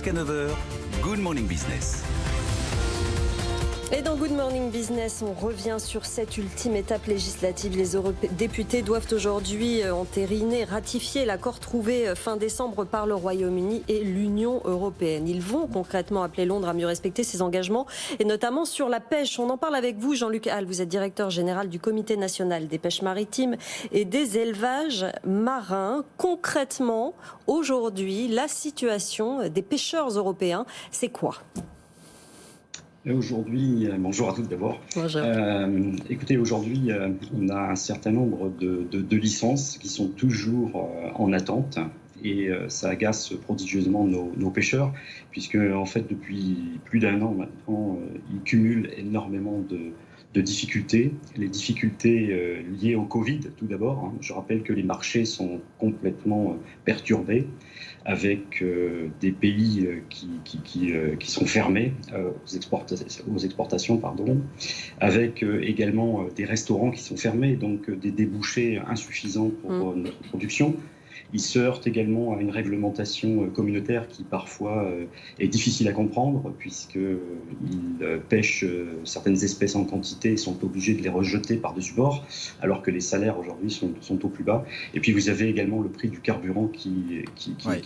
jusqu'à 9 heures, Good Morning Business. Et dans Good Morning Business, on revient sur cette ultime étape législative. Les députés doivent aujourd'hui entériner, ratifier l'accord trouvé fin décembre par le Royaume-Uni et l'Union européenne. Ils vont concrètement appeler Londres à mieux respecter ses engagements, et notamment sur la pêche. On en parle avec vous, Jean-Luc Hall. Vous êtes directeur général du Comité national des pêches maritimes et des élevages marins. Concrètement, aujourd'hui, la situation des pêcheurs européens, c'est quoi ? Aujourd'hui, bonjour à tous d'abord. Écoutez, aujourd'hui, on a un certain nombre de licences qui sont toujours en attente, et ça agace prodigieusement nos pêcheurs, puisque en fait depuis plus d'un an maintenant, ils cumulent énormément de difficultés. Les difficultés liées au Covid, tout d'abord. Je rappelle que les marchés sont complètement perturbés, avec des pays qui sont fermés aux exportations, avec également des restaurants qui sont fermés, donc des débouchés insuffisants pour notre production. Ils se heurtent également à une réglementation communautaire qui parfois est difficile à comprendre, puisqu'ils pêchent certaines espèces en quantité et sont obligés de les rejeter par-dessus bord, alors que les salaires aujourd'hui sont au plus bas. Et puis vous avez également le prix du carburant qui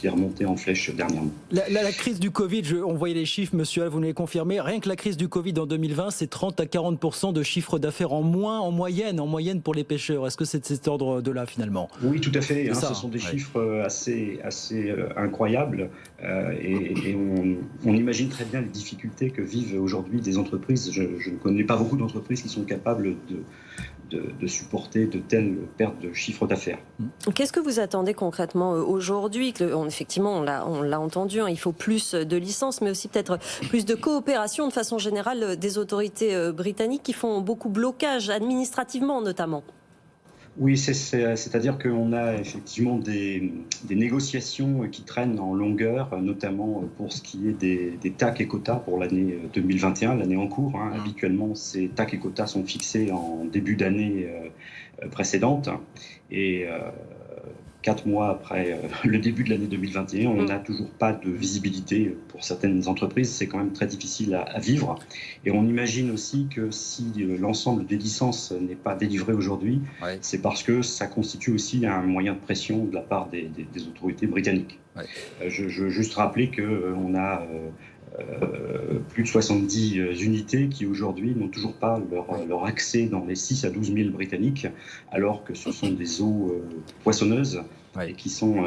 est remonté en flèche dernièrement. La crise du Covid, on voyait les chiffres, monsieur Hall, vous nous les confirmez. Rien que la crise du Covid en 2020, c'est 30 à 40% de chiffre d'affaires en moins en moyenne pour les pêcheurs. Est-ce que c'est de cet ordre-là finalement ? Oui, tout à fait. Ce sont des chiffres assez incroyables, et on imagine très bien les difficultés que vivent aujourd'hui des entreprises. Je ne connais pas beaucoup d'entreprises qui sont capables de supporter de telles pertes de chiffre d'affaires. Qu'est-ce que vous attendez concrètement aujourd'hui ? Effectivement, on l'a entendu, il faut plus de licences, mais aussi peut-être plus de coopération de façon générale des autorités britanniques qui font beaucoup blocage administrativement notamment. Oui, c'est-à-dire qu'on a effectivement des négociations qui traînent en longueur, notamment pour ce qui est des TAC et quotas pour l'année 2021, l'année en cours. Habituellement, ces TAC et quotas sont fixés en début d'année précédente, et 4 mois après le début de l'année 2021, on n'a toujours pas de visibilité pour certaines entreprises. C'est quand même très difficile à vivre. Et on imagine aussi que si l'ensemble des licences n'est pas délivré aujourd'hui, c'est parce que ça constitue aussi un moyen de pression de la part des autorités britanniques. Je veux juste rappeler qu'on a plus de 70 unités qui aujourd'hui n'ont toujours pas leur accès dans les 6 à 12 000 britanniques, alors que ce sont des eaux poissonneuses et qui sont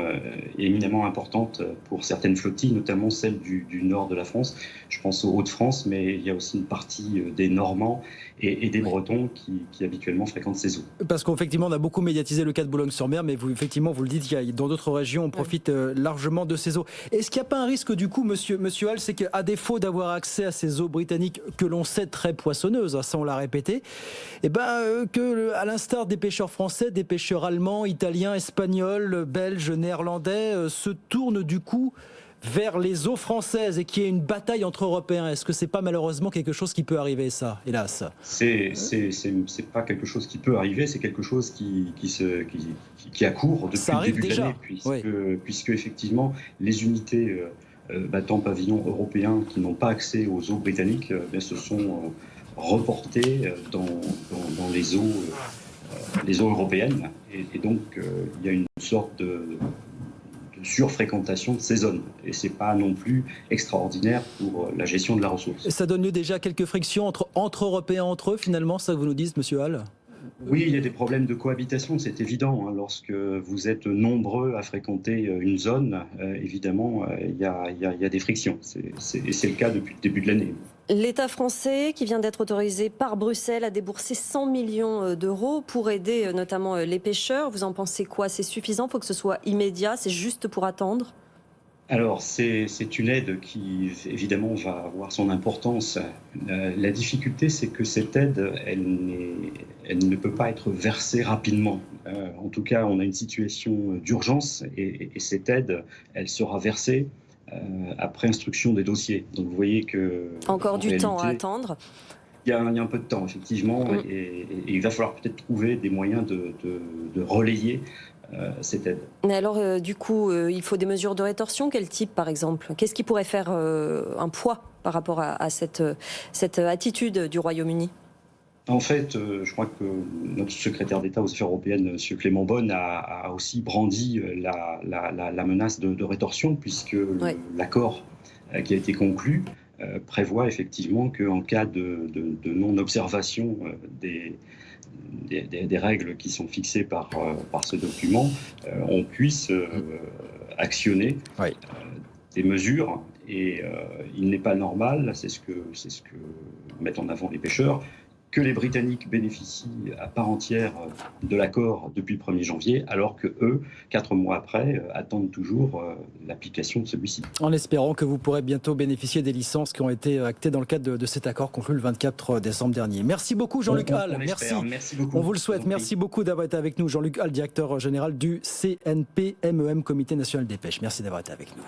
éminemment importantes pour certaines flottilles, notamment celles du nord de la France. Je pense aux Hauts-de-France, mais il y a aussi une partie des Normands et des Bretons qui habituellement fréquentent ces eaux. Parce qu'effectivement, on a beaucoup médiatisé le cas de Boulogne-sur-Mer, mais vous le dites, dans d'autres régions, on profite largement de ces eaux. Est-ce qu'il n'y a pas un risque du coup, monsieur Hall, c'est qu'à défaut d'avoir accès à ces eaux britanniques que l'on sait très poissonneuses, ça on l'a répété, à l'instar des pêcheurs français, des pêcheurs allemands, italiens, espagnols, belges, néerlandais, se tournent du coup vers les eaux françaises et qu'il y ait une bataille entre Européens? Est-ce que c'est pas malheureusement quelque chose qui peut arriver, ça, hélas? C'est pas quelque chose qui peut arriver, c'est quelque chose qui accourt depuis le début de l'année, puisque effectivement les unités battant pavillon européen qui n'ont pas accès aux eaux britanniques se sont reportées dans les eaux européennes, et donc il y a une sorte de surfréquentation de ces zones, et c'est pas non plus extraordinaire pour la gestion de la ressource. Et ça donne lieu déjà à quelques frictions entre Européens, entre eux, finalement, ça que vous nous dites, monsieur Hall? Oui, il y a des problèmes de cohabitation, c'est évident. Lorsque vous êtes nombreux à fréquenter une zone, évidemment, il y a des frictions. C'est le cas depuis le début de l'année. L'État français, qui vient d'être autorisé par Bruxelles, a déboursé 100 millions d'euros pour aider notamment les pêcheurs. Vous en pensez quoi? C'est suffisant? Il faut que ce soit immédiat? C'est juste pour attendre? Alors, c'est une aide qui, évidemment, va avoir son importance. La difficulté, c'est que cette aide, elle ne peut pas être versée rapidement. En tout cas, on a une situation d'urgence, et cette aide, elle sera versée après instruction des dossiers. Donc, vous voyez que... Encore du temps à attendre. Il y a un peu de temps, effectivement, et il va falloir peut-être trouver des moyens de relayer cette aide. Mais alors, du coup, il faut des mesures de rétorsion. Quel type, par exemple? Qu'est-ce qui pourrait faire un poids par rapport à cette attitude du Royaume-Uni? En fait, je crois que notre secrétaire d'État aux Affaires européennes, M. Clément Beaune, a aussi brandi la menace de rétorsion, puisque l'accord qui a été conclu prévoit effectivement qu'en cas de non-observation des règles qui sont fixées par ce document, on puisse actionner des mesures. Et il n'est pas normal, c'est ce que mettent en avant les pêcheurs, que les Britanniques bénéficient à part entière de l'accord depuis le 1er janvier, alors que eux, 4 mois après, attendent toujours l'application de celui-ci. En espérant que vous pourrez bientôt bénéficier des licences qui ont été actées dans le cadre de cet accord conclu le 24 décembre dernier. Merci beaucoup Jean-Luc Hall. Merci beaucoup. On vous le souhaite. Merci beaucoup d'avoir été avec nous. Jean-Luc Hall, directeur général du CNPMEM, Comité national des pêches. Merci d'avoir été avec nous.